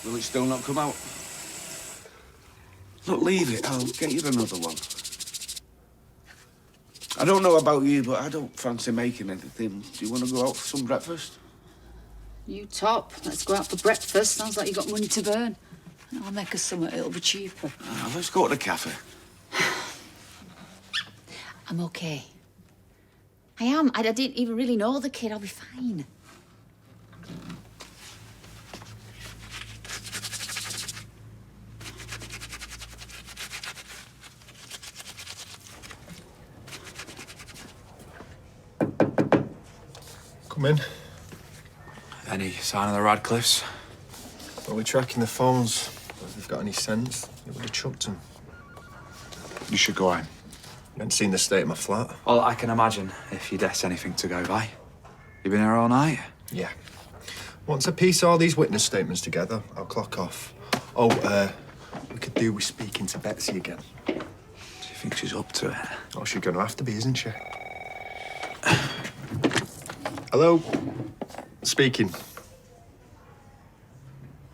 Will it still not come out? Look, leave it. I'll get you another one. I don't know about you, but I don't fancy making anything. Do you want to go out for some breakfast? You top. Let's go out for breakfast. Sounds like you got money to burn. I'll make us something it'll be cheaper. Let's go to the cafe. I'm okay. I am. I didn't even really know the kid. I'll be fine. Come in. Any sign of the Radcliffes? Well, we're tracking the phones. If they've got any sense, they would have chucked them. You should go home. You haven't seen the state of my flat? Well, I can imagine if you'd anything to go by. You been here all night? Yeah. Once I piece all these witness statements together, I'll clock off. Oh, we could do with speaking to Betsy again. Do you think she's up to it? Oh, she's going to have to be, isn't she? Hello? Speaking.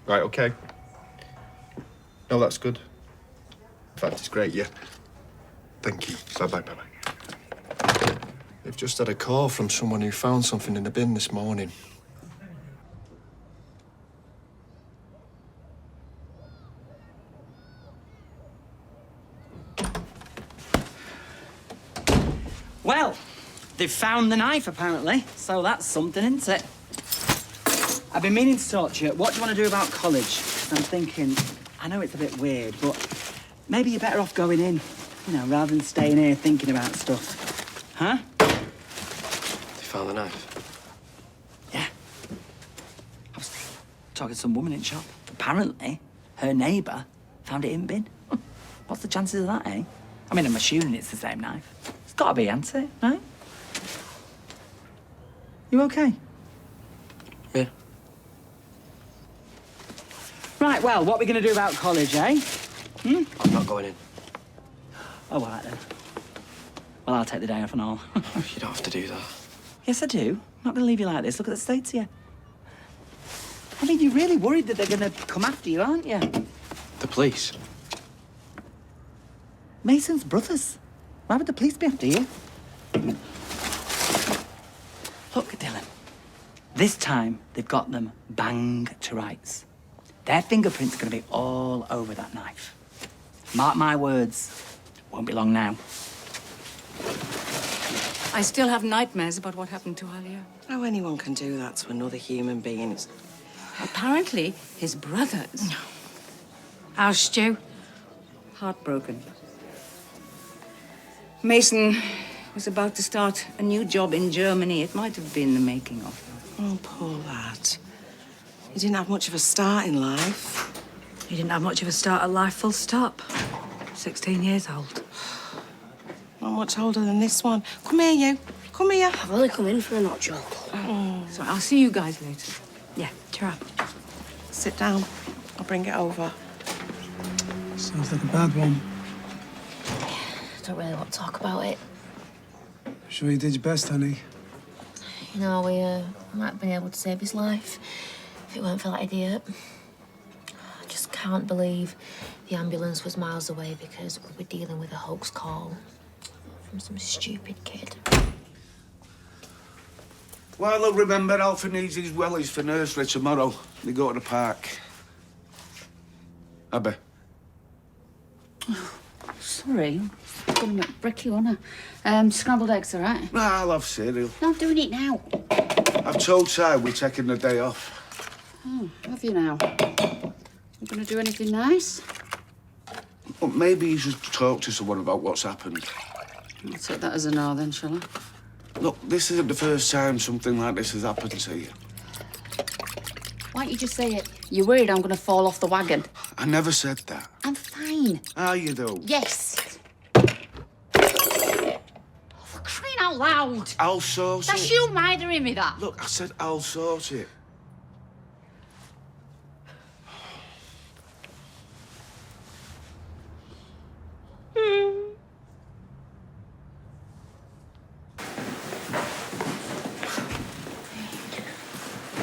Right, OK. No, that's good. In fact, it's great, yeah. Thank you. Bye-bye, bye-bye. They've just had a call from someone who found something in the bin this morning. Well, they've found the knife, apparently, so that's something, isn't it? I've been meaning to talk to you. What do you want to do about college? 'Cause I'm thinking, I know it's a bit weird, but maybe you're better off going in, you know, rather than staying here thinking about stuff. Huh? You found the knife? Yeah. I was talking to some woman in shop. Apparently, her neighbour found it in bin. What's the chances of that, eh? I mean, I'm assuming it's the same knife. It's got to be, hasn't it, right? You okay? Yeah. Right, well, what are we going to do about college, eh? I'm not going in. Oh, all right, then. Well, I'll take the day off and all. You don't have to do that. Yes, I do. I'm not going to leave you like this. Look at the state of you. I mean, you're really worried that they're going to come after you, aren't you? The police? Mason's brothers. Why would the police be after you? Look, Dylan. This time, they've got them bang to rights. Their fingerprints are going to be all over that knife. Mark my words. Won't be long now. I still have nightmares about what happened to Alia. How anyone can do that to another human being is... Apparently, his brothers. How's Stu? Heartbroken. Mason was about to start a new job in Germany. It might have been the making of him. Oh, poor lad. He didn't have much of a start in life. He didn't have much of a start at life, full stop. 16 years old. Not much older than this one. Come here, you. Come here. I've only come in for a hot job. Oh. So I'll see you guys later. Yeah, cheer up. Sit down. I'll bring it over. Sounds like a bad one. I don't really want to talk about it. Sure you did your best, honey? You know, we might have been able to save his life if it weren't for that idiot. I just can't believe the ambulance was miles away because we were dealing with a hoax call from some stupid kid. Well, look, remember, Alfie needs his wellies for nursery tomorrow. They go to the park. Abby. Sorry. I'm gonna make bricky, wasn't I? Scrambled eggs, all right? Nah, I'll have cereal. No, I'm doing it now. I've told Si we're taking the day off. Oh, have you now? You gonna do anything nice? Well, maybe you should talk to someone about what's happened. I'll take that as a no then, shall I? Look, this isn't the first time something like this has happened to you. Why don't you just say it? You're worried I'm gonna fall off the wagon. I never said that. I'm fine. Are you, though? Yes. Oh, for crying out loud. I'll sort That's it. you mithering me, that. Look, I said I'll sort it.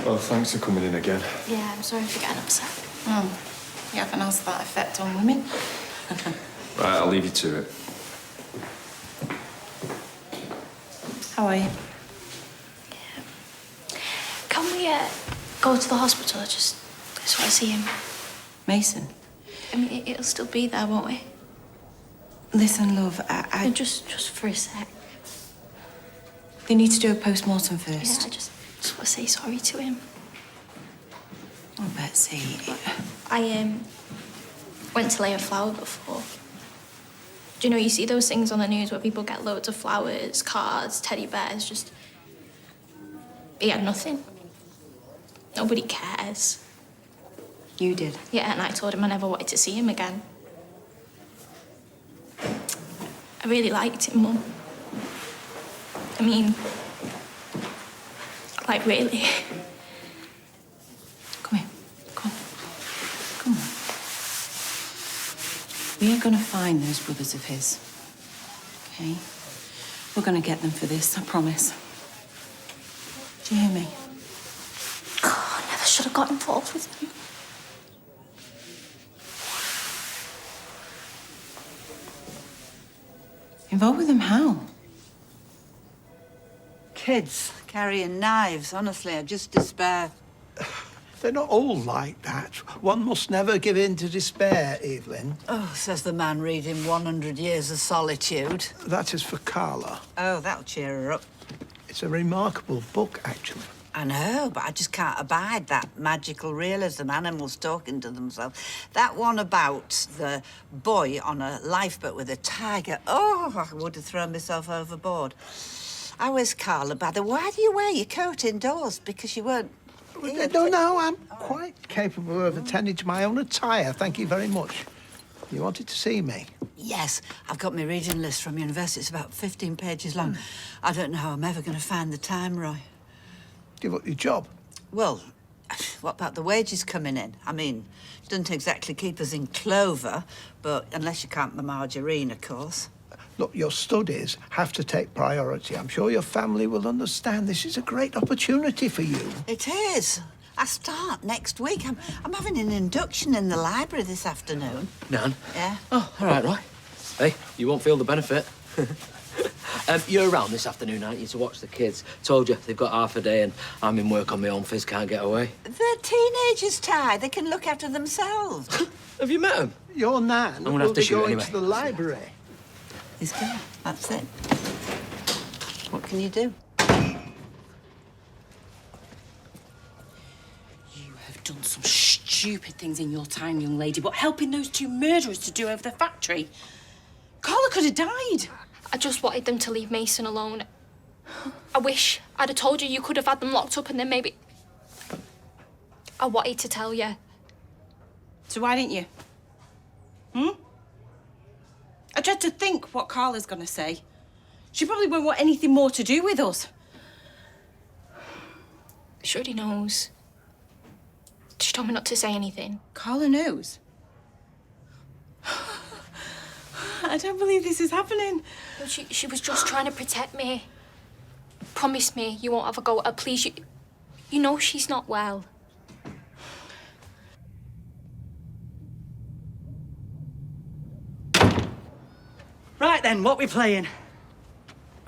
Well, thanks for coming in again. Yeah, I'm sorry for getting upset. Oh, you haven't has that effect on women. Right, I'll leave you to it. How are you? Can we go to the hospital? I just want to see him. Mason? I mean, it'll still be there, won't we? Listen, love, I... Just for a sec. They need to do a post-mortem first. Yeah, I just want to say sorry to him. Oh, Betsy. I went to lay a flower before. Do you know, you see those things on the news where people get loads of flowers, cards, teddy bears, just... He had nothing. Nobody cares. You did? Yeah, and I told him I never wanted to see him again. I really liked him, Mum. I mean, like, really. Come here. Come on. Come on. We are going to find those brothers of his. Okay? We're going to get them for this, I promise. Do you hear me? Oh, I never should have got involved with him. Involved with them how? Kids carrying knives, honestly, I just despair. They're not all like that. One must never give in to despair, Evelyn. Oh, says the man reading 100 Years of Solitude. That is for Carla. Oh, that'll cheer her up. It's a remarkable book, actually. I know, but I just can't abide that magical realism, animals talking to themselves. That one about the boy on a lifeboat with a tiger. Oh, I would have thrown myself overboard. I was Carla, by the way, why do you wear your coat indoors? Because you weren't... No, I'm quite capable of attending to my own attire. Thank you very much. You wanted to see me? Yes, I've got my reading list from university. It's about 15 pages long. I don't know how I'm ever going to find the time, Roy. Give up your job? Well, what about the wages coming in? I mean, it doesn't exactly keep us in clover, but unless you count the margarine, of course. Look, your studies have to take priority. I'm sure your family will understand. This is a great opportunity for you. It is. I start next week. I'm having an induction in the library this afternoon. Nan? Yeah? Oh, all right, right. Hey, you won't feel the benefit. You're around this afternoon, aren't you, to watch the kids? Told you, they've got half a day and I'm in work on my own. Fizz can't get away. They're teenagers, Ty. They can look after themselves. Have you met them? Your nan I'm gonna will have to be shoot going anyway. to the library. He's gone. That's it. What can you do? You have done some stupid things in your time, young lady, but helping those two murderers to do over the factory. Carla could have died. I just wanted them to leave Mason alone. I wish I'd have told you could have had them locked up and then maybe... I wanted to tell you. So why didn't you? I dread to think what Carla's gonna say. She probably won't want anything more to do with us. She already knows. She told me not to say anything. Carla knows. I don't believe this is happening. No, she was just trying to protect me. Promise me you won't have a go at her, please. You know she's not well. Right then, what we playing?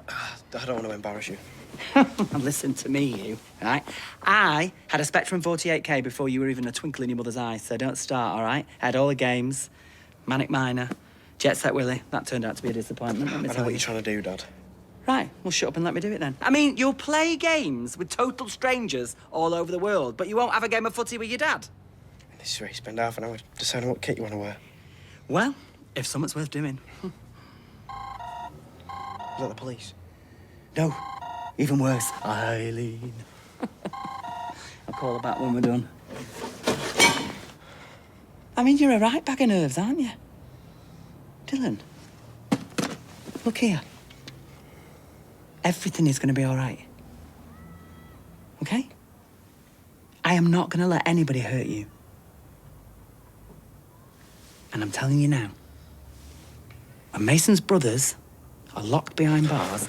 I don't want to embarrass you. Listen to me, you, right? I had a Spectrum 48K before you were even a twinkle in your mother's eye, so don't start, all right? I had all the games, Manic Miner, Jet Set Willy. That turned out to be a disappointment, let me I know tell what you. you're trying to do, Dad. Right, well, shut up and let me do it then. I mean, you'll play games with total strangers all over the world, but you won't have a game of footy with your dad. This is where you spend half an hour deciding what kit you want to wear. Well, if something's worth doing. Is that the police? No, even worse, Eileen. I'll call her back when we're done. I mean, you're a right bag of nerves, aren't you? Dylan, look here. Everything is going to be all right. Okay? I am not going to let anybody hurt you. And I'm telling you now, when Mason's brothers are locked behind bars,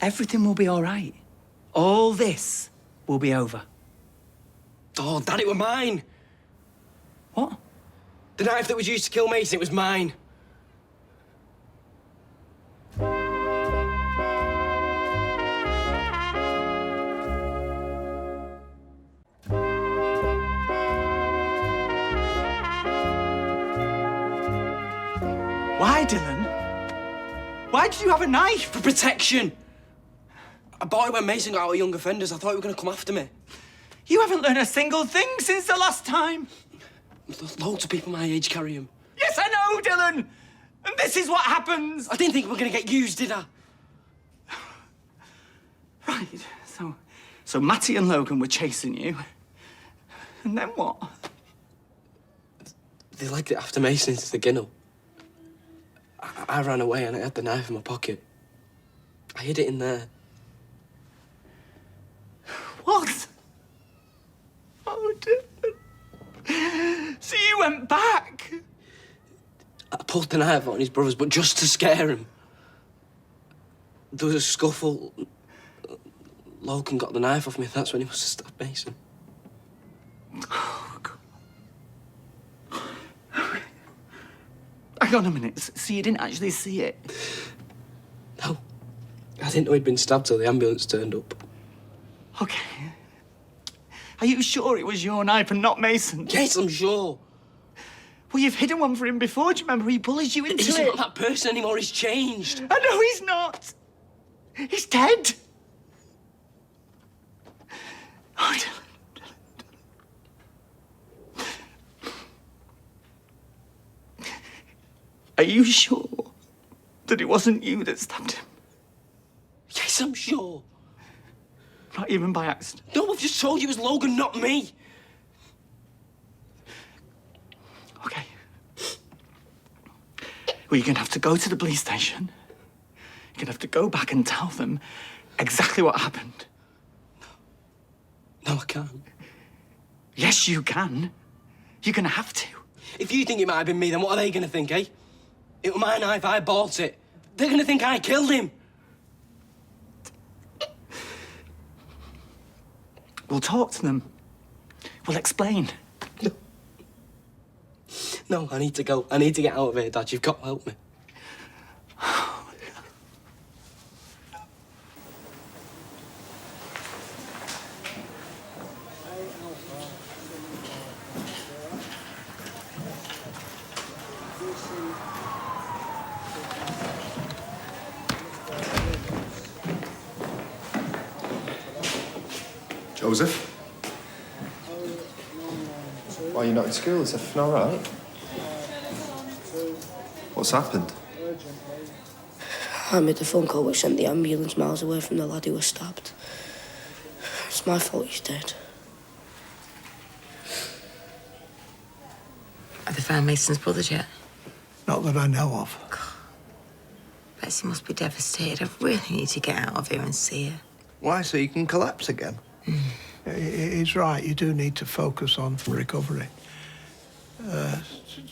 everything will be all right. All this will be over. Oh, Dad, it were mine. What? The knife that was used to kill Mason, it was mine. Why, Dylan? Why did you have a knife? For protection. I bought it when Mason got out of young offenders. I thought he was going to come after me. You haven't learned a single thing since the last time. Loads of people my age carry him. Yes, I know, Dylan. And this is what happens. I didn't think we were going to get used, did I? Right, so Matty and Logan were chasing you. And then what? They legged it after Mason into the ginnel. I ran away and I had the knife in my pocket. I hid it in there. What? Oh, Dylan. So you went back? I pulled the knife out on his brothers, but just to scare him. There was a scuffle. Logan got the knife off me, and that's when he must have stabbed Mason. Oh, God. Hang on a minute. So you didn't actually see it? No. I didn't know he'd been stabbed till the ambulance turned up. Okay. Are you sure it was your knife and not Mason's? Yes, I'm sure. Well, you've hidden one for him before. Do you remember he bullied you into He's it? not that person anymore. He's changed. I know he's not. He's dead. Oh, Dylan. Are you sure that it wasn't you that stabbed him? Yes, I'm sure. Not even by accident? No, I've just told you it was Logan, not me. Okay. Well, you're going to have to go to the police station. You're going to have to go back and tell them exactly what happened. No, I can't. Yes, you can. You're going to have to. If you think it might have been me, then what are they going to think, eh? It was my knife, I bought it. They're going to think I killed him. We'll talk to them. We'll explain. No, I need to go. I need to get out of here, Dad. You've got to help me. Joseph? Why are you not in school? Is everything all right? What's happened? I made the phone call which sent the ambulance miles away from the lad who was stabbed. It's my fault he's dead. Have they found Mason's brothers yet? Not that I know of. Betsy must be devastated. I really need to get out of here and see her. Why, so you can collapse again? He's right. You do need to focus on recovery.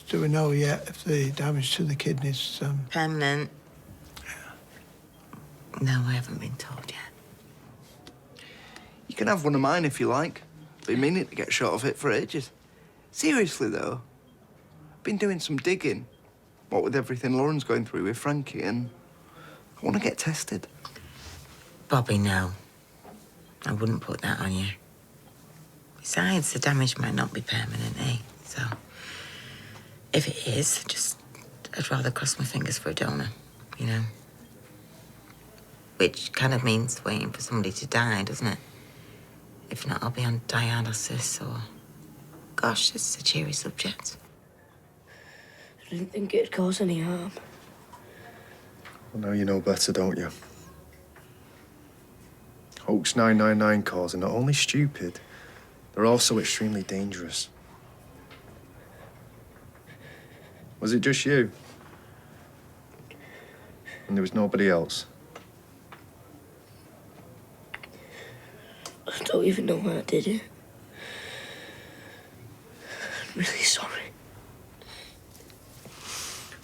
Do we know yet if the damage to the kidneys... Permanent? No, I haven't been told yet. You can have one of mine if you like. Been meaning to get shot of it for ages. Seriously, though, I've been doing some digging. What with everything Lauren's going through with Frankie, and I want to get tested. Bobby, no. I wouldn't put that on you. Besides, the damage might not be permanent, eh? So, if it is, I'd rather cross my fingers for a donor, you know? Which kind of means waiting for somebody to die, doesn't it? If not, I'll be on dialysis or... Gosh, it's a cheery subject. I didn't think it'd cause any harm. Well, now you know better, don't you? Hoax 999 calls are not only stupid, they're also extremely dangerous. Was it just you? And there was nobody else? I don't even know why I did it. I'm really sorry.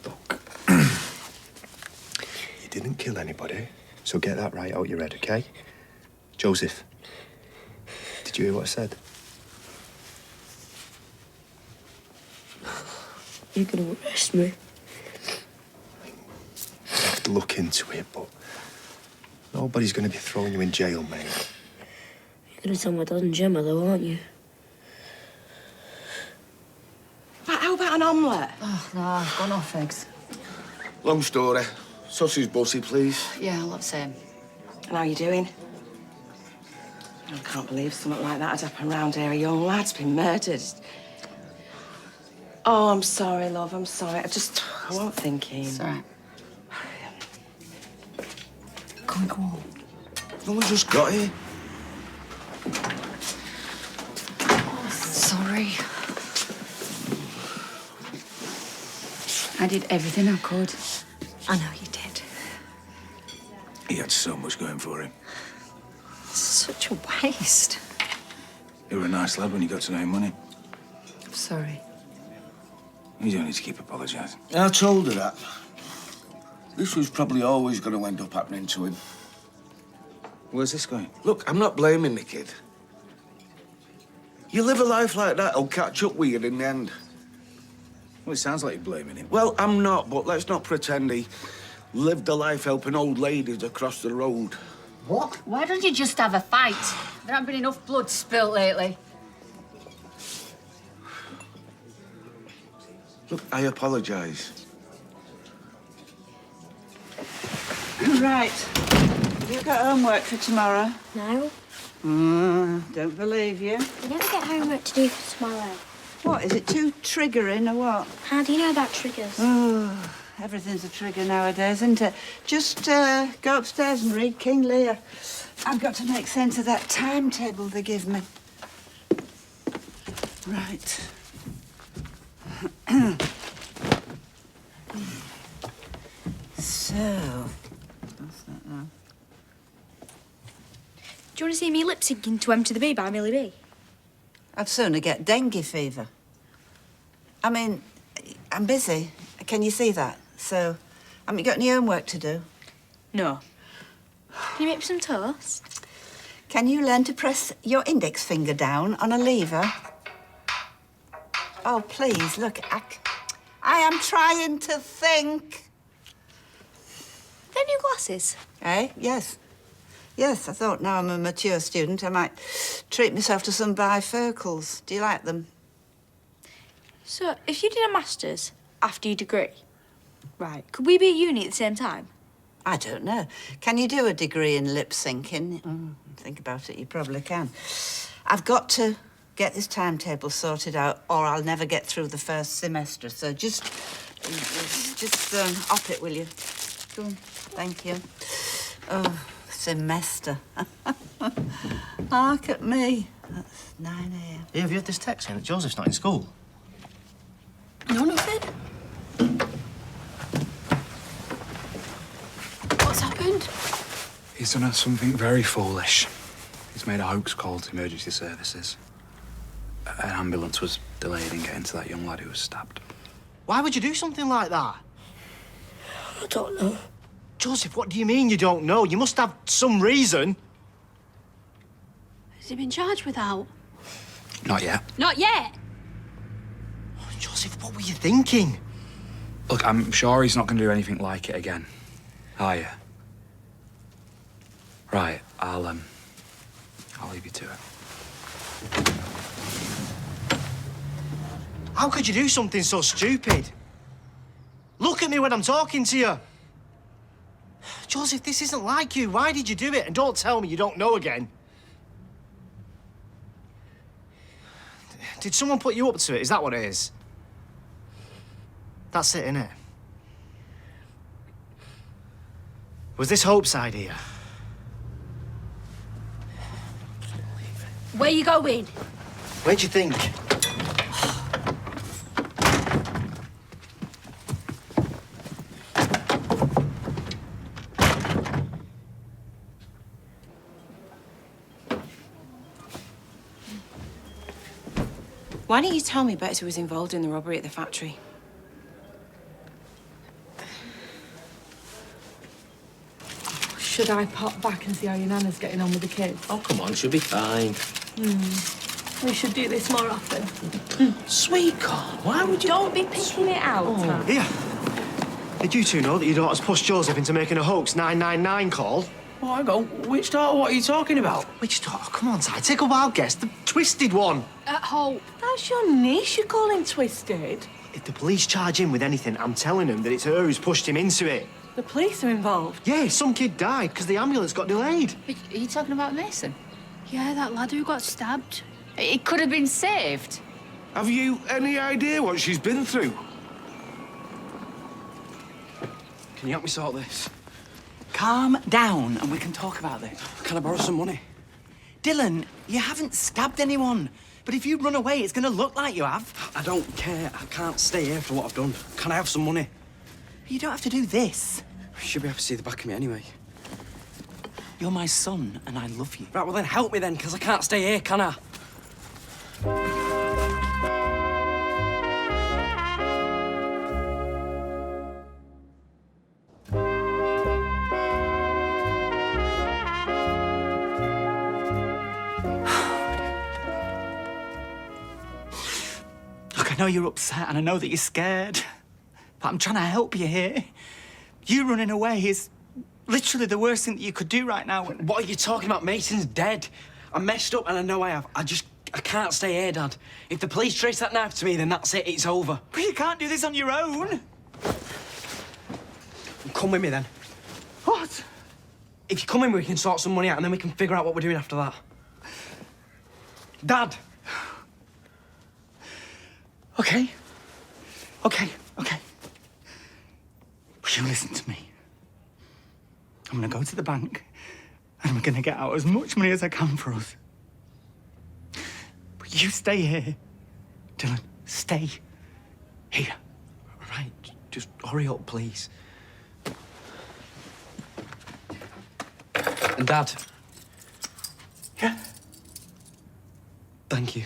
Look, you didn't kill anybody, so get that right out your head, okay? Joseph, did you hear what I said? You're gonna arrest me. I could look into it, but nobody's going to be throwing you in jail, mate. You're gonna tell my dad and Gemma, though, aren't you? How about an omelette? Oh, no, I've gone off eggs. Long story. Sausage bussy, please. Yeah, I'll have same. And how you doing? I can't believe something like that had happened round here. A young lad's been murdered. Oh, I'm sorry, love, I'm sorry. I wasn't thinking. It's all right. Go on. No one just got here. Oh, sorry. I did everything I could. I know you did. He had so much going for him. Such a waste. You were a nice lad when you got to know him, wasn't I'm sorry. he? You don't need to keep apologising. I told her that. This was probably always going to end up happening to him. Where's this going? Look, I'm not blaming the kid. You live a life like that, it'll catch up with you in the end. Well, it sounds like you're blaming him. Well, I'm not, but let's not pretend he lived a life helping old ladies across the road. What? Why don't you just have a fight? There hasn't been enough blood spilt lately. Look, I apologise. Right. Have you got homework for tomorrow? No. Don't believe you. We never get homework to do for tomorrow. What, is it too triggering or what? How do you know about triggers? Oh, everything's a trigger nowadays, isn't it? Just go upstairs and read King Lear. I've got to make sense of that timetable they give me. Right. So, what's that now? Do you want to see me lip syncing to Empty the Bee by Millie B? I'd sooner get dengue fever. I mean, I'm busy. Can you see that? So, haven't you got any homework to do? No. Can you make me some toast? Can you learn to press your index finger down on a lever? Oh, please, look, I am trying to think. They're new glasses. Eh? Yes. Yes, I thought now I'm a mature student, I might treat myself to some bifocals. Do you like them? So, if you did a master's after your degree, right, could we be at uni at the same time? I don't know. Can you do a degree in lip syncing? Think about it, you probably can. I've got to get this timetable sorted out or I'll never get through the first semester. So just up it, will you? Go on. Thank you. Oh, semester. Hark at me. That's 9 a.m. Hey, have you had this text saying that Joseph's not in school? No, nothing. What's happened? He's done something very foolish. He's made a hoax call to emergency services. An ambulance was delayed in getting to that young lad who was stabbed. Why would you do something like that? I don't know. Joseph, what do you mean you don't know? You must have some reason. Has he been charged with that? Not yet. Not yet. Joseph, what were you thinking? Look, I'm sure he's not going to do anything like it again. Are you? Right, I'll leave you to it. How could you do something so stupid? Look at me when I'm talking to you. Joseph, this isn't like you. Why did you do it? And don't tell me you don't know again. Did someone put you up to it? Is that what it is? That's it, innit? Was this Hope's idea? Where you going? Where'd you think? Why didn't you tell me Betsy was involved in the robbery at the factory? Should I pop back and see how your Nana's getting on with the kids? Oh, come on, she'll be fine. We should do this more often. Sweetheart, why would you... Don't be picking it out, Tam. Here. Did you two know that your daughter's pushed Joseph into making a hoax 999 call? Oh, hang on. Which daughter? What are you talking about? Which daughter? Come on, Ty, take a wild guess. The twisted one. Hope. That's your niece you're calling twisted. If the police charge him with anything, I'm telling them that it's her who's pushed him into it. The police are involved. Yeah, some kid died because the ambulance got delayed. Are you talking about Mason? Yeah, that lad who got stabbed. It could have been saved. Have you any idea what she's been through? Can you help me sort this? Calm down and we can talk about this. Can I borrow some money? Dylan, you haven't stabbed anyone. But if you run away, it's going to look like you have. I don't care. I can't stay here after what I've done. Can I have some money? You don't have to do this. You should be able to see the back of me anyway. You're my son and I love you. Right, well then help me then, because I can't stay here, can I? Look, I know you're upset and I know that you're scared, but I'm trying to help you here. You running away is literally the worst thing that you could do right now. What are you talking about? Mason's dead. I messed up and I know I have. I can't stay here, Dad. If the police trace that knife to me, then that's it. It's over. But you can't do this on your own. Come with me then. What? If you come in, we can sort some money out and then we can figure out what we're doing after that. Dad! Okay. Okay. Will you listen to me? I'm gonna go to the bank and I'm gonna get out as much money as I can for us. But you stay here. Dylan, stay here. Right, just hurry up, please. And Dad. Yeah? Thank you.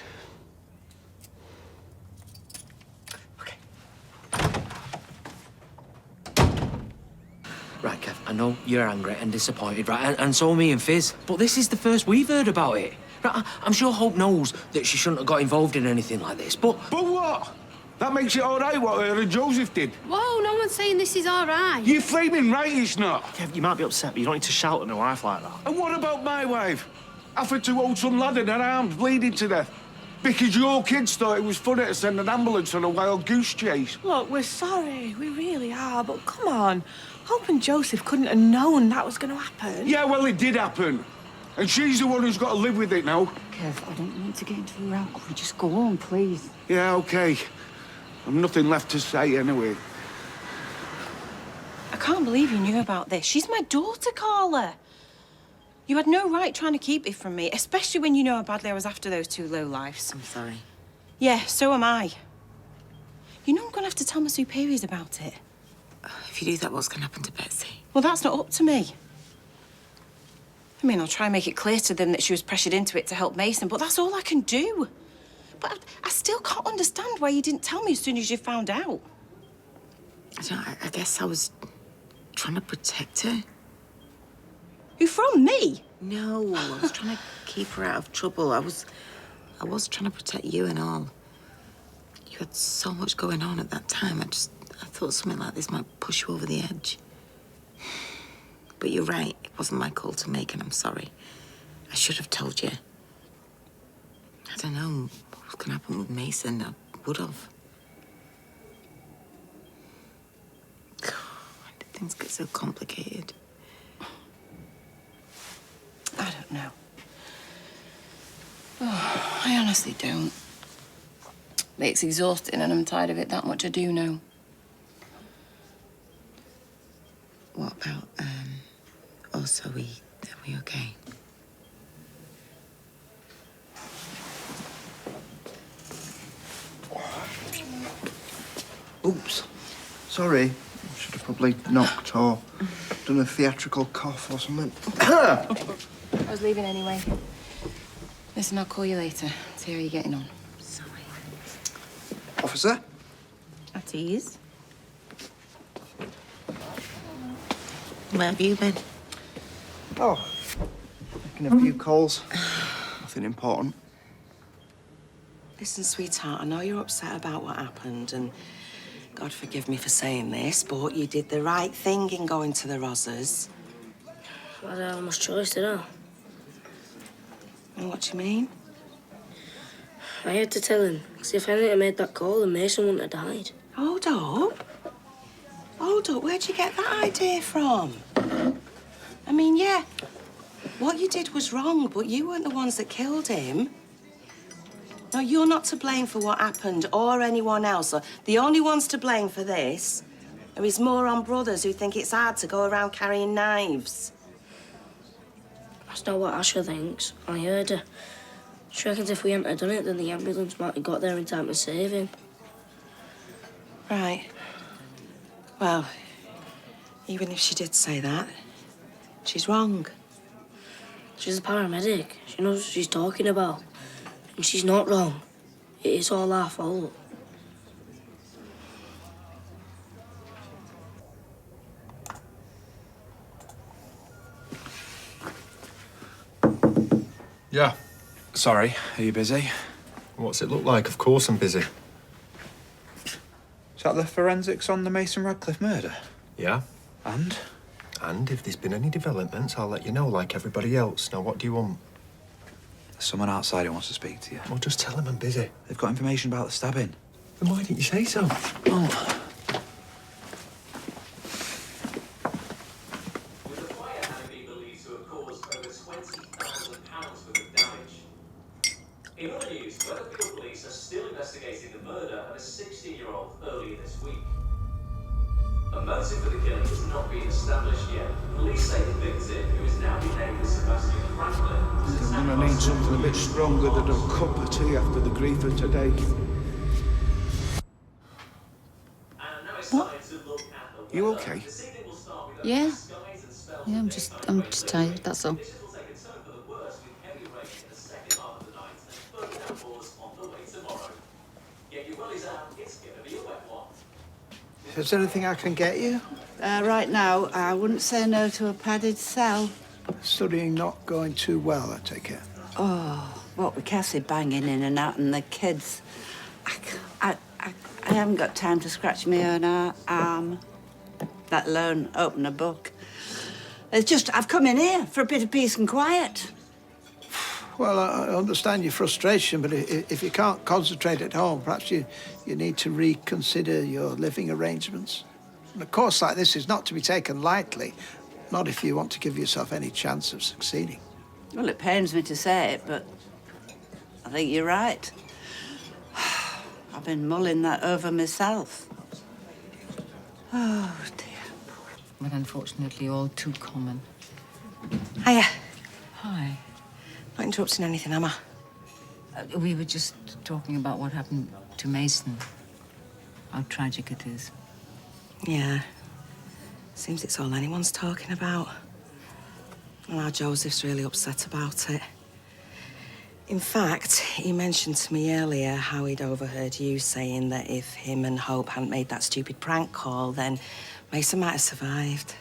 Right, Kev, I know you're angry and disappointed, right? And so are me and Fizz. But this is the first we've heard about it. Right, I'm sure Hope knows that she shouldn't have got involved in anything like this, but... But what? That makes it all right what her and Joseph did. Whoa, no one's saying this is all right. You're flaming right, it's not. Kev, you might be upset, but you don't need to shout at my wife like that. And what about my wife? Offered to hold some lad in her arms, bleeding to death. Because your kids thought it was funny to send an ambulance on a wild goose chase. Look, we're sorry. We really are. But come on. Hope and Joseph couldn't have known that was going to happen. Yeah, well, it did happen. And she's the one who's got to live with it now. Kev, I don't want to get into a row. Could we just go on, please? Yeah, OK. I've nothing left to say anyway. I can't believe you knew about this. She's my daughter, Carla. You had no right trying to keep it from me, especially when you know how badly I was after those two lowlifes. I'm sorry. Yeah, so am I. You know I'm going to have to tell my superiors about it. If you do that, what's going to happen to Betsy? Well, that's not up to me. I mean, I'll try and make it clear to them that she was pressured into it to help Mason, but that's all I can do. But I still can't understand why you didn't tell me as soon as you found out. I guess I was trying to protect her. Who, from me? No, I was trying to keep her out of trouble. I was trying to protect you and all. You had so much going on at that time. I thought something like this might push you over the edge. But you're right. It wasn't my call to make, and I'm sorry. I should have told you. I don't know what was going to happen with Mason. I would have. God, when did things get so complicated? I don't know. Oh, I honestly don't. But it's exhausting and I'm tired of it that much, I do know. What about, also, are we okay? Oops. Sorry. I should have probably knocked or done a theatrical cough or something. I was leaving anyway. Listen, I'll call you later. See how you're getting on. Sorry. Officer? At ease. Where have you been? Oh, making a few calls. Nothing important. Listen, sweetheart, I know you're upset about what happened, and God forgive me for saying this, but you did the right thing in going to the Rozzers. I don't have much choice, did I? And what do you mean? I had to tell him, because if I hadn't have made that call, then Mason wouldn't have died. Hold up. Hold up, where'd you get that idea from? I mean, yeah, what you did was wrong, but you weren't the ones that killed him. No, you're not to blame for what happened, or anyone else. The only ones to blame for this are his moron brothers who think it's hard to go around carrying knives. That's not what Asher thinks. I heard her. She reckons if we hadn't have done it, then the ambulance might have got there in time to save him. Right. Well, even if she did say that, she's wrong. She's a paramedic. She knows what she's talking about. And she's not wrong. It is all our fault. Yeah. Sorry, are you busy? What's it look like? Of course I'm busy. Is that the forensics on the Mason Radcliffe murder? Yeah. And? And if there's been any developments, I'll let you know like everybody else. Now, what do you want? There's someone outside who wants to speak to you. Well, just tell them I'm busy. They've got information about the stabbing. Then why didn't you say so? Oh. In other news, Weatherfield police are still investigating the murder of a 16-year-old earlier this week. A motive for the killing has not been established yet. Police say the victim, who is now been named as Sebastian Franklin, was I'm gonna need something a bit stronger than a cup of tea after the grief of today. What? You okay? Yeah. Yeah, I'm just tired, that's all. Is there anything I can get you? Right now, I wouldn't say no to a padded cell. Studying not going too well, I take it. Oh, what with Cassie banging in and out and the kids. I haven't got time to scratch my own arm, let alone open a book. It's just, I've come in here for a bit of peace and quiet. Well, I understand your frustration, but if you can't concentrate at home, perhaps you need to reconsider your living arrangements. And a course like this is not to be taken lightly, not if you want to give yourself any chance of succeeding. Well, it pains me to say it, but I think you're right. I've been mulling that over myself. Oh, dear. But unfortunately, all too common. Hiya. Hi. Not interrupting anything, am I? We were just talking about what happened to Mason. How tragic it is. Yeah. Seems it's all anyone's talking about. And our Joseph's really upset about it. In fact, he mentioned to me earlier how he'd overheard you saying that if him and Hope hadn't made that stupid prank call, then Mason might have survived.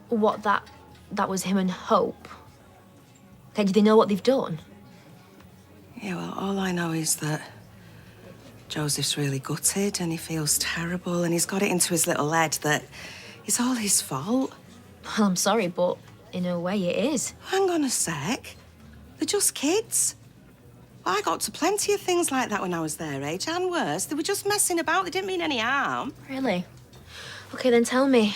What, that was him and Hope? Okay, do they know what they've done? Yeah, well, all I know is that Joseph's really gutted and he feels terrible and he's got it into his little head that it's all his fault. Well, I'm sorry, but in a way it is. Hang on a sec. They're just kids. I got to plenty of things like that when I was their age, and worse. They were just messing about. They didn't mean any harm. Really? Okay, then tell me,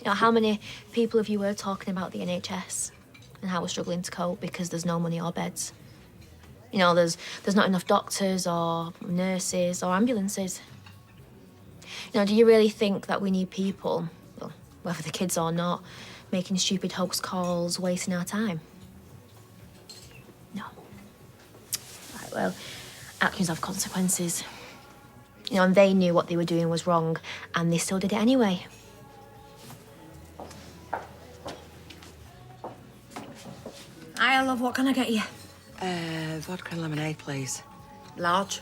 how many people have you heard talking about the NHS and how we're struggling to cope because there's no money or beds? There's not enough doctors or nurses or ambulances. Do you really think that we need people, well, whether they're kids or not, making stupid hoax calls, wasting our time? No. Right, well, actions have consequences. And they knew what they were doing was wrong, and they still did it anyway. Hi, love, what can I get you? Vodka and lemonade, please. Large.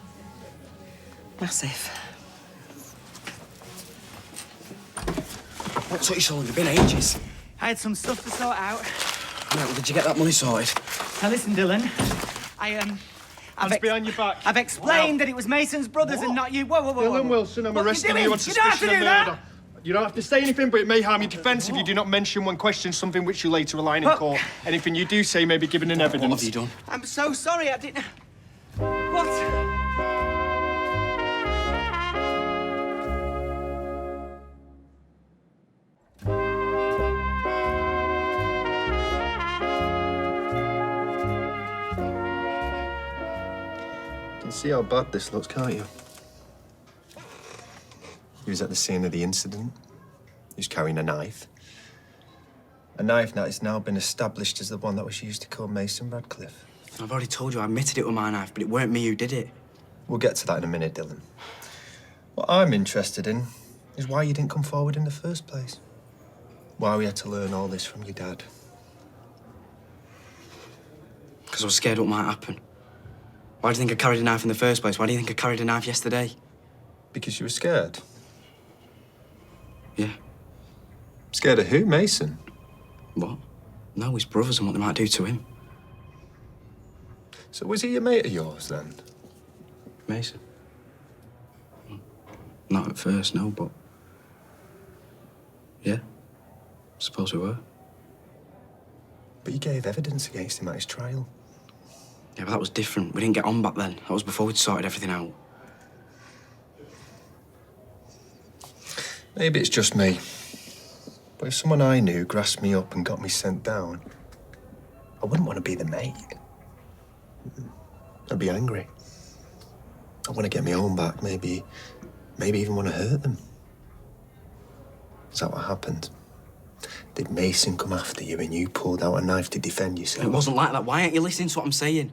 Massive. What took you so long? It's been ages. I had some stuff to sort out. Right, well, did you get that money sorted? Now listen, Dylan. Hands behind your back. I've explained that it was Mason's brothers and not you. Whoa, whoa, whoa. Dylan Wilson, I'm What are you arresting doing? you on You don't have to suspicion of do that. murder. You don't have to say anything, but it may harm your defence if you do not mention when questioned something which you later align in court. Anything you do say may be given in evidence. What have you done? I'm so sorry, I didn't... What? You can see how bad this looks, can't you? He was at the scene of the incident. He was carrying a knife. A knife that has now been established as the one that was used to kill Mason Radcliffe. I've already told you I admitted it was my knife, but it weren't me who did it. We'll get to that in a minute, Dylan. What I'm interested in is why you didn't come forward in the first place. Why we had to learn all this from your dad. Because I was scared what might happen. Why do you think I carried a knife in the first place? Why do you think I carried a knife yesterday? Because you were scared? Yeah. Scared of who, Mason? What? No, his brothers and what they might do to him. So was he a mate of yours, then? Mason? Not at first, no, but... yeah. Suppose we were. But you gave evidence against him at his trial. Yeah, but that was different. We didn't get on back then. That was before we'd sorted everything out. Maybe it's just me. But if someone I knew grasped me up and got me sent down, I wouldn't want to be the mate. I'd be angry. I want to get my own back, maybe even want to hurt them. Is that what happened? Did Mason come after you and you pulled out a knife to defend yourself? It wasn't like that. Why aren't you listening to what I'm saying?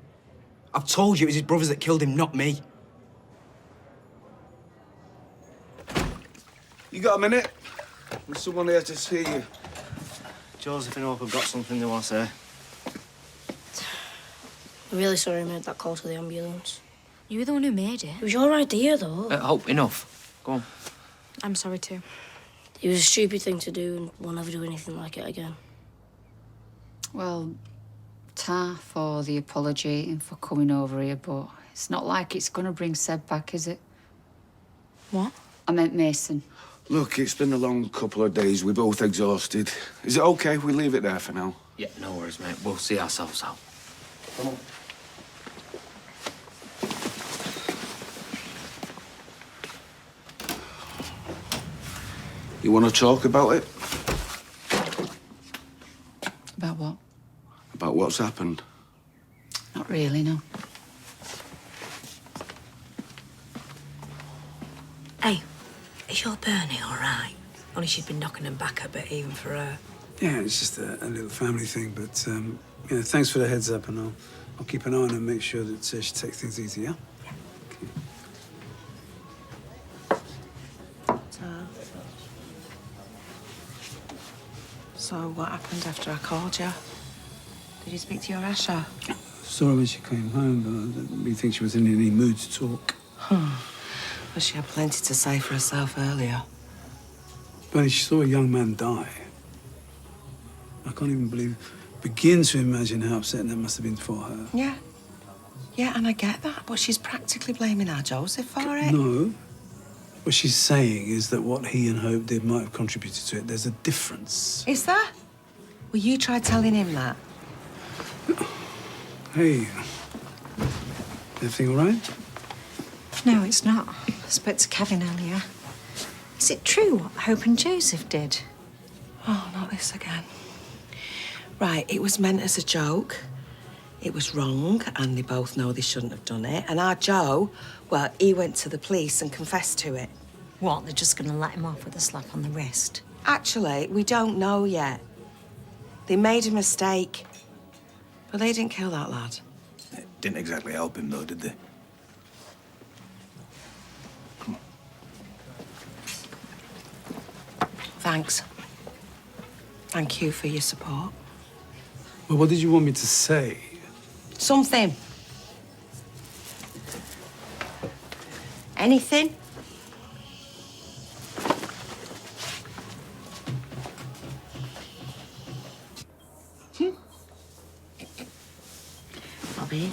I've told you it was his brothers that killed him, not me. You got a minute? There's someone here to see you. Joseph and Hope have got something they want to say. I'm really sorry I made that call to the ambulance. You were the one who made it. It was your idea, though. Hope, enough. Go on. I'm sorry too. It was a stupid thing to do, and we'll never do anything like it again. Well, ta for the apology and for coming over here, but it's not like it's going to bring Seb back, is it? What? I meant Mason. Look, it's been a long couple of days. We're both exhausted. Is it okay if we leave it there for now? Yeah, no worries, mate. We'll see ourselves out. Come on. You want to talk about it? About what? About what's happened? Not really, no. Hey, is your Bernie all right? Only she's been knocking them back a bit, even for her. Yeah, it's just a little family thing, but you know, thanks for the heads up, and I'll keep an eye on her and make sure that she takes things easy, yeah? So what happened after I called you? Did you speak to your Asha? Saw her when she came home, but I didn't really think she was in any mood to talk. Well, she had plenty to say for herself earlier. But she saw a young man die. I can't even begin to imagine how upsetting that must have been for her. Yeah. Yeah, and I get that, but she's practically blaming our Joseph for it. No. What she's saying is that what he and Hope did might have contributed to it. There's a difference. Is there? Well, you tried telling him that. Hey, everything all right? No, it's not. I spoke to Kevin earlier. Is it true what Hope and Joseph did? Oh, not this again. Right, it was meant as a joke. It was wrong, and they both know they shouldn't have done it. And our Joe, well, he went to the police and confessed to it. What, they're just going to let him off with a slap on the wrist? Actually, we don't know yet. They made a mistake. But they didn't kill that lad. It didn't exactly help him, though, did they? Thanks. Thank you for your support. Well, what did you want me to say? Something. Anything? Bobby,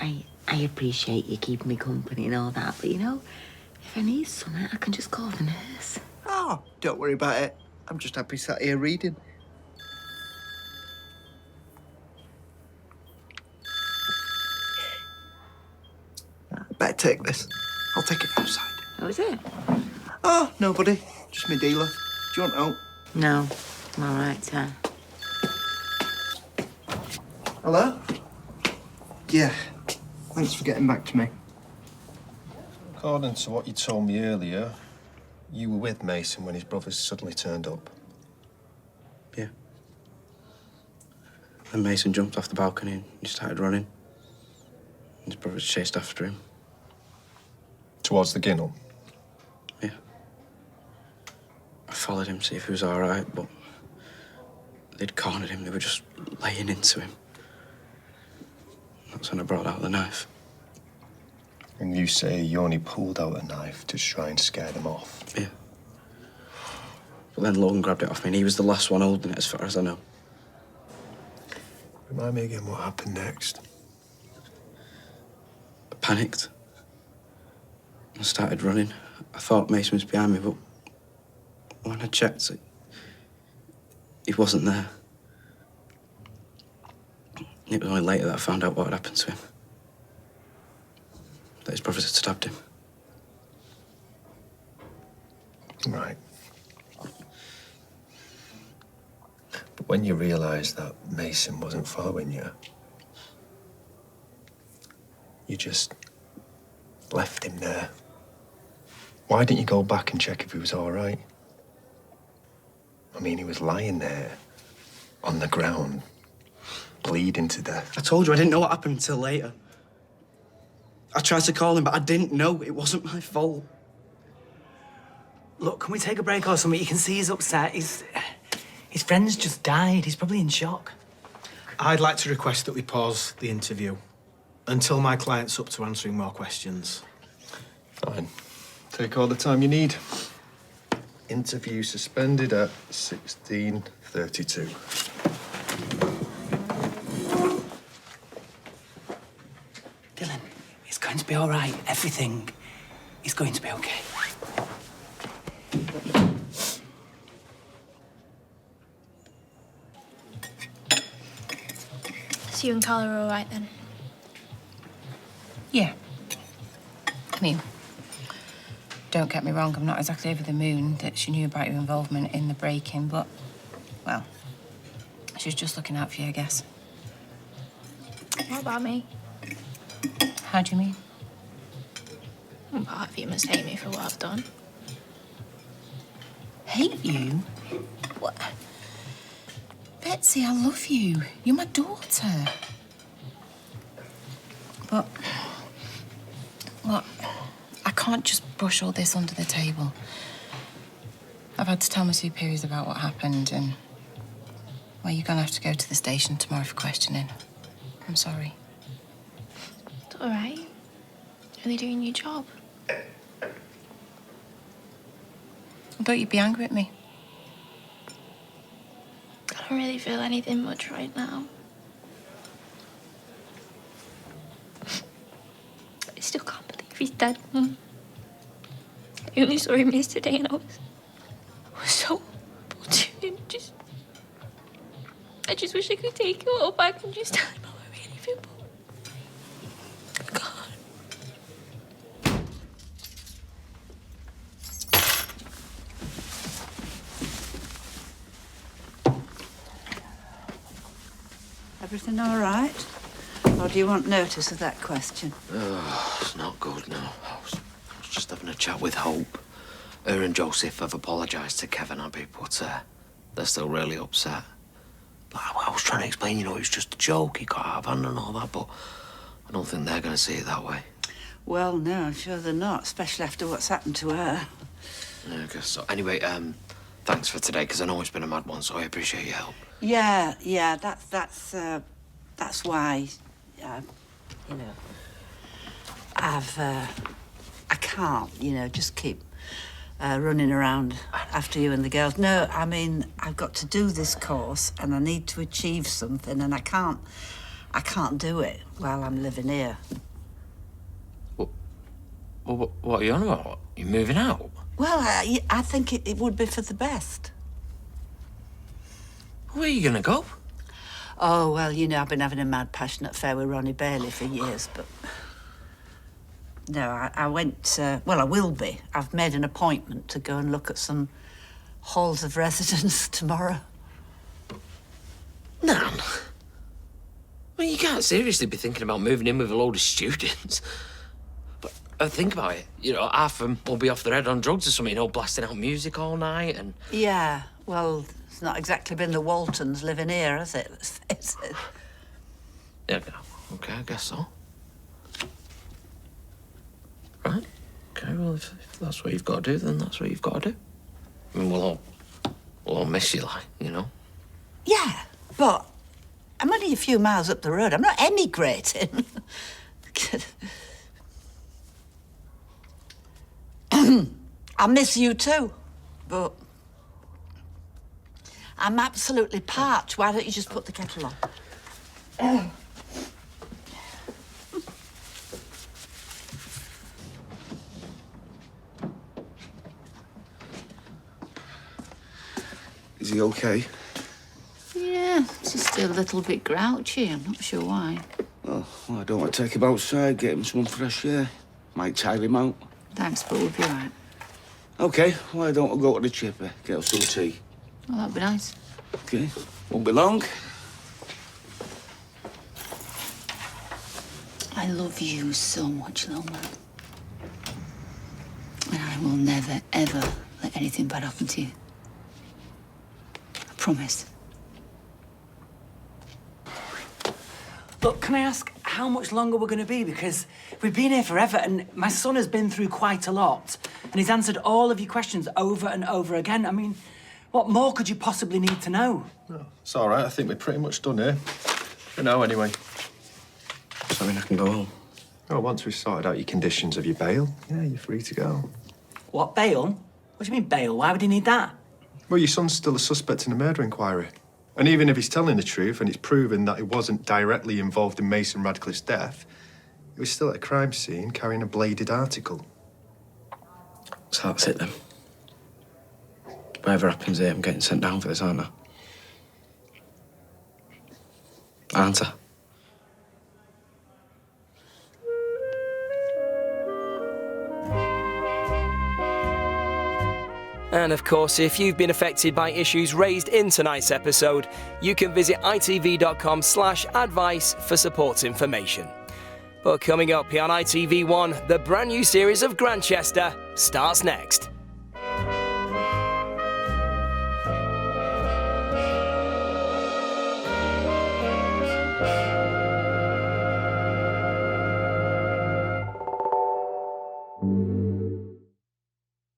I appreciate you keeping me company and all that, but you know, if I need something, I can just call the nurse. Oh, don't worry about it. I'm just happy sat here reading. Better take this. I'll take it outside. Oh, is it? Oh, nobody. Just me dealer. Do you want help? No, I'm all right, sir. Hello? Yeah. Thanks for getting back to me. According to what you told me earlier, you were with Mason when his brothers suddenly turned up. Yeah. Then Mason jumped off the balcony and he started running. His brothers chased after him. Towards the ginnel? Yeah. I followed him to see if he was all right, but they'd cornered him. They were just laying into him. That's when I brought out the knife. And you say you only pulled out a knife to try and scare them off? Yeah. But then Logan grabbed it off me and he was the last one holding it as far as I know. Remind me again what happened next. I panicked. I started running. I thought Mason was behind me, but when I checked, he wasn't there. It was only later that I found out what had happened to him. That his brothers had stabbed him. Right. But when you realised that Mason wasn't following you, you just left him there. Why didn't you go back and check if he was all right? I mean, he was lying there on the ground, bleeding to death. I told you I didn't know what happened until later. I tried to call him, but I didn't know. It wasn't my fault. Look, can we take a break or something? You can see he's upset. His friend's just died. He's probably in shock. I'd like to request that we pause the interview until my client's up to answering more questions. Fine. Take all the time you need. Interview suspended at 16:32. Dylan, it's going to be all right. Everything is going to be okay. So you and Carla are all right then? Yeah. I mean, don't get me wrong, I'm not exactly over the moon that she knew about your involvement in the break-in, but, well, she was just looking out for you, I guess. What about me? How do you mean? Well, part of you must hate me for what I've done. Hate you? What? Betsy, I love you. You're my daughter. But, look, I can't just brush all this under the table. I've had to tell my superiors about what happened and, well, you're gonna have to go to the station tomorrow for questioning. I'm sorry. It's all right. You're only doing your job. I thought you'd be angry at me. I don't really feel anything much right now. I still can't believe he's dead. I only saw him yesterday and I was so horrible to him. I just wish I could take it all back and just tell him how I really feel. God. Everything all right? Or do you want notice of that question? Oh, it's not good, no. I was just having a chat with Hope. Her and Joseph have apologised to Kevin Abbey, but they're still really upset. I was trying to explain, you know, it was just a joke. He got out of hand and all that, but I don't think they're going to see it that way. Well, no, I'm sure they're not, especially after what's happened to her. Yeah, I guess so. Anyway, thanks for today, because I know it's been a mad one, so I appreciate your help. Yeah, that's why, you know, I can't, you know, just keep running around after you and the girls. No, I mean, I've got to do this course and I need to achieve something and I can't I can't do it while I'm living here. Well, what are you on about? You're moving out? Well, I think it would be for the best. Where are you going to go? Oh, well, you know, I've been having a mad, passionate affair with Ronnie Bailey for years, but... No, I went... well, I will be. I've made an appointment to go and look at some halls of residence tomorrow. Nan, well, you can't seriously be thinking about moving in with a load of students. But think about it. You know, half of them will be off their head on drugs or something, you know, blasting out music all night and... Yeah, well, it's not exactly been the Waltons living here, has it? Let's face it. Yeah, OK, I guess so. Right. OK, well, if that's what you've got to do, then that's what you've got to do. I mean, we'll all miss you, like, you know. Yeah, but I'm only a few miles up the road. I'm not emigrating. I miss you too, but I'm absolutely parched. Why don't you just put the kettle on? Is he okay? Yeah, he's still a little bit grouchy. I'm not sure why. Oh, well, I don't want to take him outside, get him some fresh air. Might tire him out. Thanks, but we'll be all right. OK, why don't I go to the chipper, get us some tea? Oh, that'd be nice. OK, won't be long. I love you so much, little man. And I will never, ever let anything bad happen to you. I promise. Look, can I ask how much longer we're going to be? Because we've been here forever, and my son has been through quite a lot, and he's answered all of your questions over and over again. I mean, what more could you possibly need to know? No, it's all right. I think we're pretty much done here. For now, anyway. Does that mean I can go home? Oh, once we've sorted out your conditions of your bail, yeah, you're free to go. What, bail? What do you mean, bail? Why would he need that? Well, your son's still a suspect in a murder inquiry. And even if he's telling the truth and it's proven that he wasn't directly involved in Mason Radcliffe's death, he was still at a crime scene carrying a bladed article. So that's it, then. Whatever happens here, I'm getting sent down for this, aren't I? Aren't I? And of course, if you've been affected by issues raised in tonight's episode, you can visit itv.com/advice for support information. But coming up here on ITV1, the brand new series of Grantchester starts next.